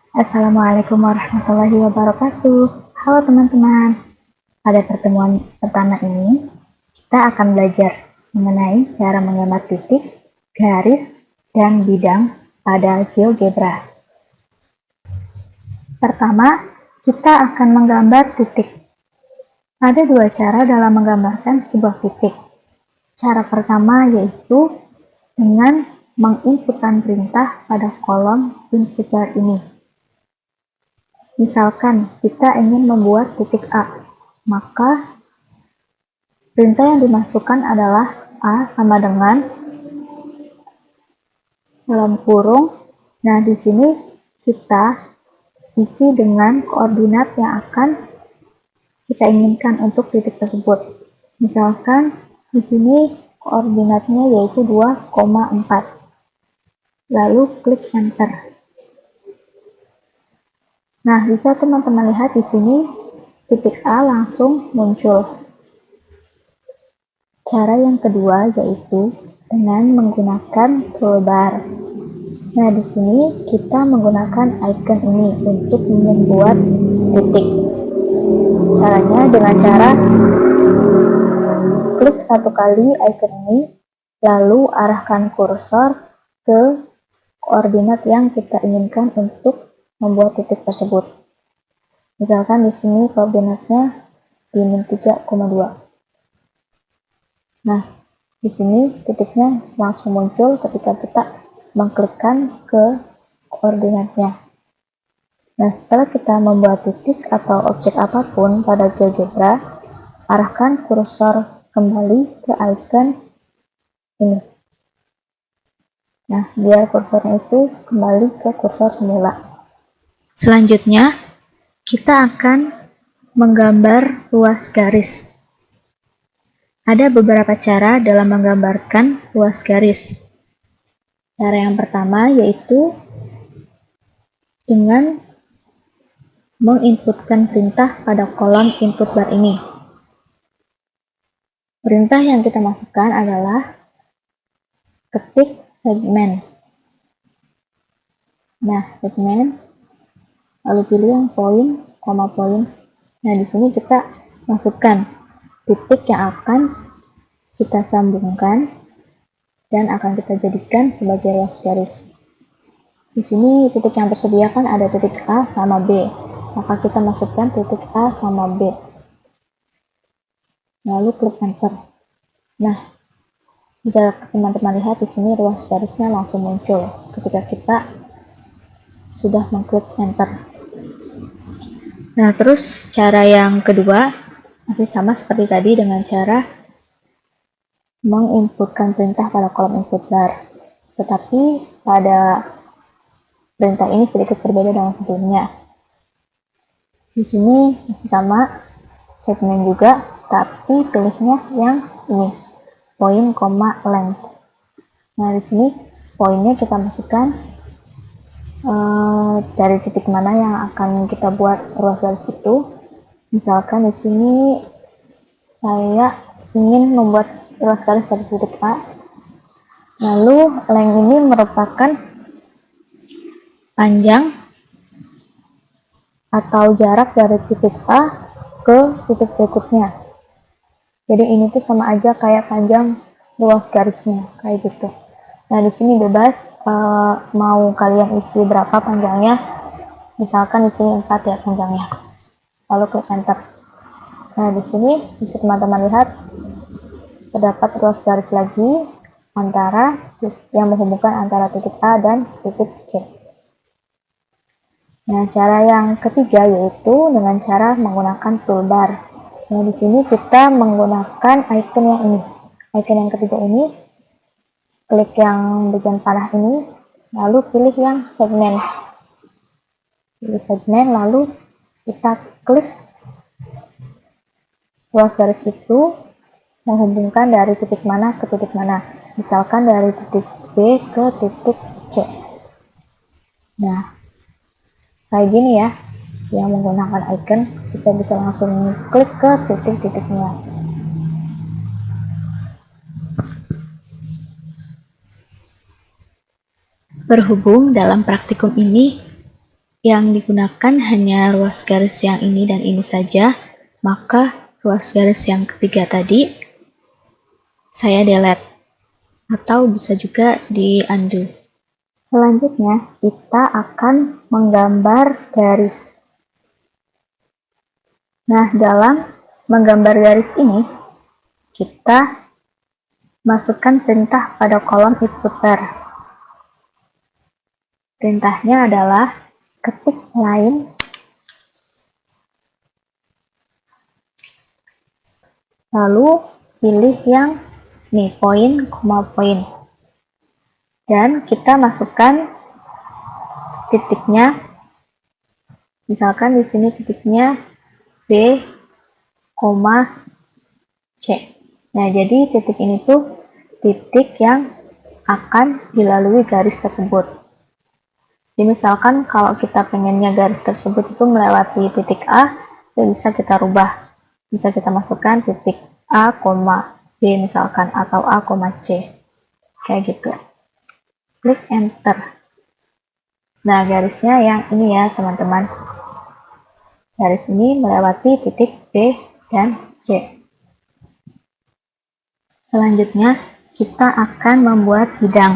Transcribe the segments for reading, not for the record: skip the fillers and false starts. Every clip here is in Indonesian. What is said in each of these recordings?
Assalamualaikum warahmatullahi wabarakatuh. Halo teman-teman, pada pertemuan pertama ini kita akan belajar mengenai cara menggambar titik, garis, dan bidang pada GeoGebra. Pertama, kita akan menggambar titik. Ada dua cara dalam menggambarkan sebuah titik. Cara pertama yaitu dengan menginputkan perintah pada kolom input bar ini. Misalkan kita ingin membuat titik A, maka perintah yang dimasukkan adalah A sama dengan dalam kurung. Nah, di sini kita isi dengan koordinat yang akan kita inginkan untuk titik tersebut. Misalkan di sini koordinatnya yaitu 2,4. Lalu klik enter. Nah, bisa teman-teman lihat di sini titik A langsung muncul. Cara yang kedua yaitu dengan menggunakan toolbar. Nah, di sini kita menggunakan icon ini untuk membuat titik. Caranya dengan cara klik satu kali icon ini, lalu arahkan kursor ke koordinat yang kita inginkan untuk membuat titik tersebut. Misalkan di sini koordinatnya di min 3,2. Nah, di sini titiknya langsung muncul ketika kita mengklikkan ke koordinatnya. Nah, setelah kita membuat titik atau objek apapun pada GeoGebra, arahkan kursor kembali ke icon ini. Nah, biar kursornya itu kembali ke kursor semula. Selanjutnya, kita akan menggambar luas garis. Ada beberapa cara dalam menggambarkan luas garis. Cara yang pertama yaitu dengan menginputkan perintah pada kolom input bar ini. Perintah yang kita masukkan adalah ketik segmen. Nah, segmen, lalu pilih yang poin, koma poin. Nah, di sini kita masukkan titik yang akan kita sambungkan dan akan kita jadikan sebagai luas garis. Di sini titik yang tersedia kan ada titik A sama B, maka kita masukkan titik A sama B. Lalu klik enter. Nah, bisa teman-teman lihat di sini ruas garisnya langsung muncul ketika kita sudah mengklik enter. Nah, terus cara yang kedua masih sama seperti tadi dengan cara menginputkan perintah pada kolom input bar. Tetapi pada perintah ini sedikit berbeda dengan sebelumnya. Di sini masih sama segmen juga, tapi pilihnya yang ini, poin, koma, length. Nah, di sini poinnya kita masukkan dari titik mana yang akan kita buat ruas garis itu. Misalkan di sini saya ingin membuat ruas garis dari titik A. Lalu length ini merupakan panjang atau jarak dari titik A ke titik berikutnya. Jadi ini tuh sama aja kayak panjang ruas garisnya, kayak gitu. Nah, di sini bebas mau kalian isi berapa panjangnya. Misalkan di sini 4 ya panjangnya. Lalu klik enter. Nah, di sini bisa teman-teman lihat terdapat ruas garis lagi antara yang menghubungkan antara titik A dan titik C. Nah, cara yang ketiga yaitu dengan cara menggunakan toolbar. Nah, di sini kita menggunakan icon yang ini. Icon yang ketiga ini, klik yang bagian panah ini, lalu pilih yang segmen. Pilih segmen, lalu kita klik ruas garis itu menghubungkan dari titik mana ke titik mana. Misalkan dari titik B ke titik C. Nah, kayak gini ya, yang menggunakan icon, kita bisa langsung klik ke titik-titiknya. Berhubung dalam praktikum ini yang digunakan hanya ruas garis yang ini dan ini saja, maka ruas garis yang ketiga tadi saya delete atau bisa juga di undo. Selanjutnya kita akan menggambar garis. Nah, dalam menggambar garis ini kita masukkan perintah pada kolom input bar. Perintahnya adalah ketik line, lalu pilih yang nih poin, koma poin, dan kita masukkan titiknya. Misalkan di sini titiknya B, C. Nah, jadi titik ini tuh titik yang akan dilalui garis tersebut. Jadi misalkan kalau kita pengennya garis tersebut itu melewati titik A, ya bisa kita rubah. Bisa kita masukkan titik A, B misalkan, atau A, C. Kayak gitu. Klik enter. Nah, garisnya yang ini ya teman-teman. Garis ini melewati titik B dan C. Selanjutnya, kita akan membuat bidang.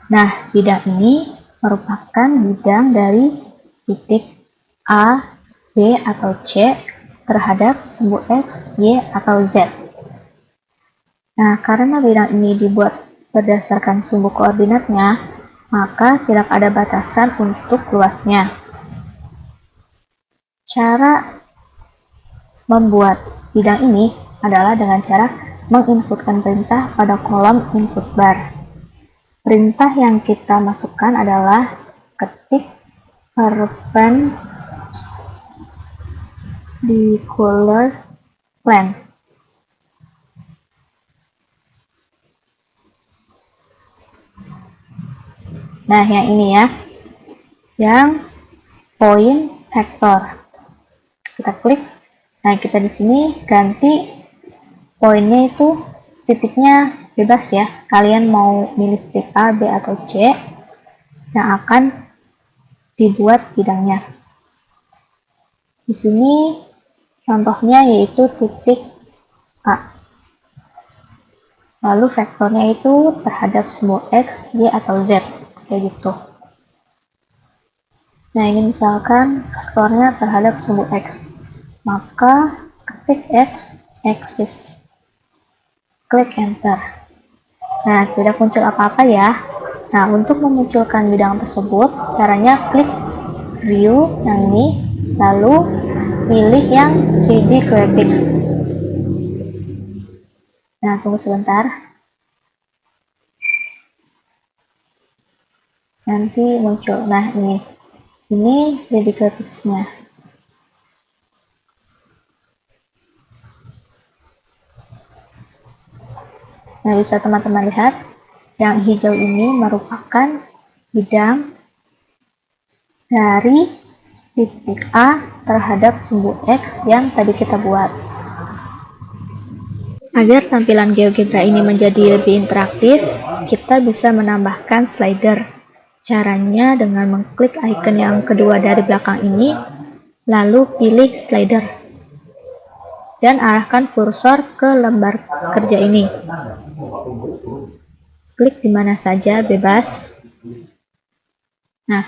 Nah, bidang ini merupakan bidang dari titik A, B, atau C terhadap sumbu X, Y, atau Z. Nah, karena bidang ini dibuat berdasarkan sumbu koordinatnya, maka tidak ada batasan untuk luasnya. Cara membuat bidang ini adalah dengan cara menginputkan perintah pada kolom input bar. Perintah yang kita masukkan adalah ketik perpendicular plane. Nah, yang ini ya, yang point vector. Kita klik. Nah, kita di sini ganti poinnya itu titiknya bebas ya. Kalian mau milih titik A, B, atau C yang akan dibuat bidangnya. Di sini contohnya yaitu titik A. Lalu vektornya itu terhadap sumbu X, Y, atau Z. Kayak gitu. Nah, ini misalkan vektornya terhadap sumbu X. Maka ketik X, axis. Klik enter. Nah, tidak muncul apa-apa ya. Nah, untuk memunculkan bidang tersebut, caranya klik view yang ini, lalu pilih yang 3D graphics. Nah, tunggu sebentar. Nanti muncul. Nah, ini 3D graphics-nya. Nah, bisa teman-teman lihat, yang hijau ini merupakan bidang dari titik A terhadap sumbu X yang tadi kita buat. Agar tampilan GeoGebra ini menjadi lebih interaktif, kita bisa menambahkan slider. Caranya dengan mengklik icon yang kedua dari belakang ini, lalu pilih slider, dan arahkan kursor ke lembar kerja ini. Klik di mana saja, bebas. Nah,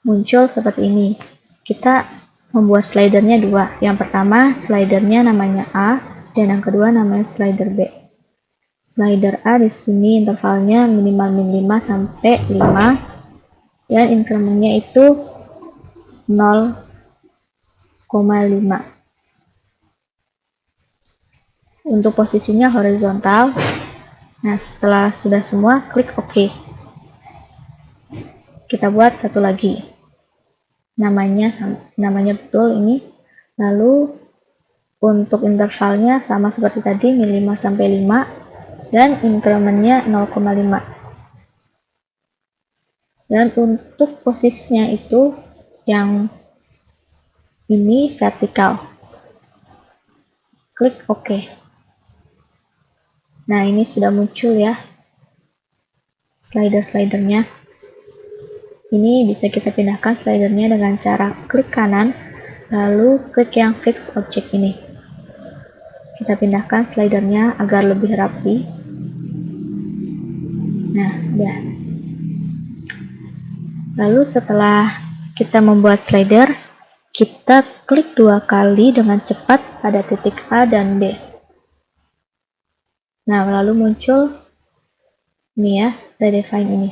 muncul seperti ini. Kita membuat slidernya dua. Yang pertama, slidernya namanya A, dan yang kedua namanya slider B. Slider A di sini intervalnya minimal min 5 sampai 5, dan incrementnya itu 0,5. Untuk posisinya horizontal. Nah, setelah sudah semua, klik OK. Kita buat satu lagi. Namanya betul ini. Lalu untuk intervalnya sama seperti tadi, min 5 sampai 5, dan incrementnya 0,5. Dan untuk posisinya itu yang ini vertikal. Klik OK. Nah, ini sudah muncul ya slider-slidernya. Ini bisa kita pindahkan slidernya dengan cara klik kanan, lalu klik yang fix object ini. Kita pindahkan slidernya agar lebih rapi. Nah, ya. Lalu setelah kita membuat slider, kita klik 2 kali dengan cepat pada titik A dan B. Nah, lalu muncul ini ya, redefine ini.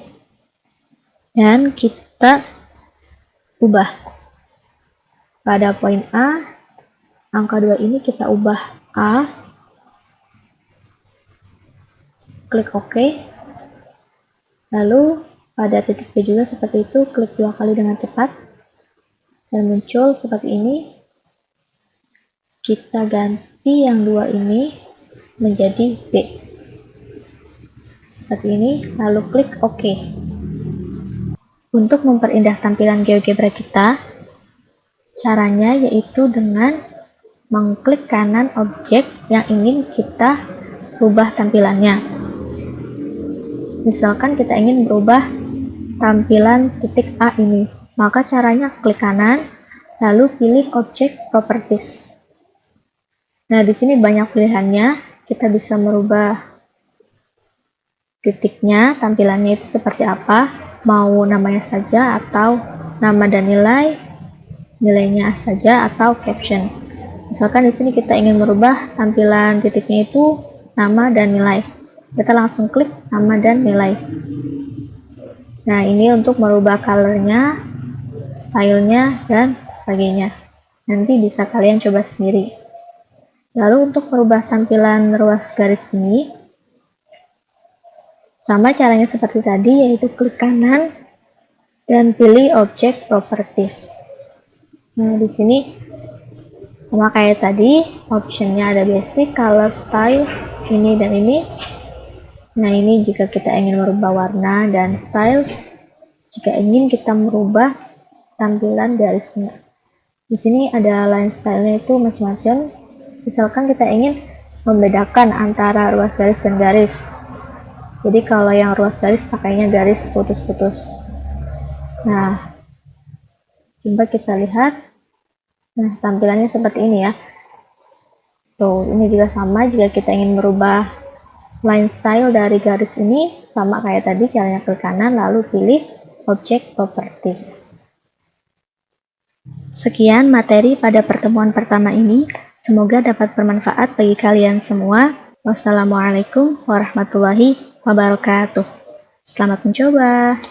Dan kita ubah. Pada poin A, angka 2 ini kita ubah A. Klik OK. Lalu pada titik B juga seperti itu, klik 2 kali dengan cepat. Dan muncul seperti ini. Kita ganti yang 2 ini menjadi B. Seperti ini, lalu klik OK. Untuk memperindah tampilan GeoGebra kita, caranya yaitu dengan mengklik kanan objek yang ingin kita rubah tampilannya. Misalkan kita ingin berubah tampilan titik A ini, maka caranya klik kanan, lalu pilih objek properties. Nah, di sini banyak pilihannya. Kita bisa merubah titiknya, tampilannya itu seperti apa, mau namanya saja atau nama dan nilai, nilainya saja atau caption. Misalkan di sini kita ingin merubah tampilan titiknya itu nama dan nilai. Kita langsung klik nama dan nilai. Nah, ini untuk merubah colornya, stylenya, dan sebagainya. Nanti bisa kalian coba sendiri. Lalu untuk merubah tampilan ruas garis ini, sama caranya seperti tadi, yaitu klik kanan dan pilih objek properties. Nah, di sini sama kayak tadi, optionnya ada basic, color, style, ini dan ini. Nah, ini jika kita ingin merubah warna dan style, jika ingin kita merubah tampilan garisnya. Di sini ada line style-nya itu macam-macam. Misalkan kita ingin membedakan antara ruas garis dan garis. Jadi kalau yang ruas garis pakainya garis putus-putus. Nah, coba kita lihat. Nah, tampilannya seperti ini ya. Tuh, ini juga sama jika kita ingin merubah line style dari garis ini, sama kayak tadi, caranya klik kanan lalu pilih object properties. Sekian materi pada pertemuan pertama ini. Semoga dapat bermanfaat bagi kalian semua. Wassalamualaikum warahmatullahi wabarakatuh. Selamat mencoba.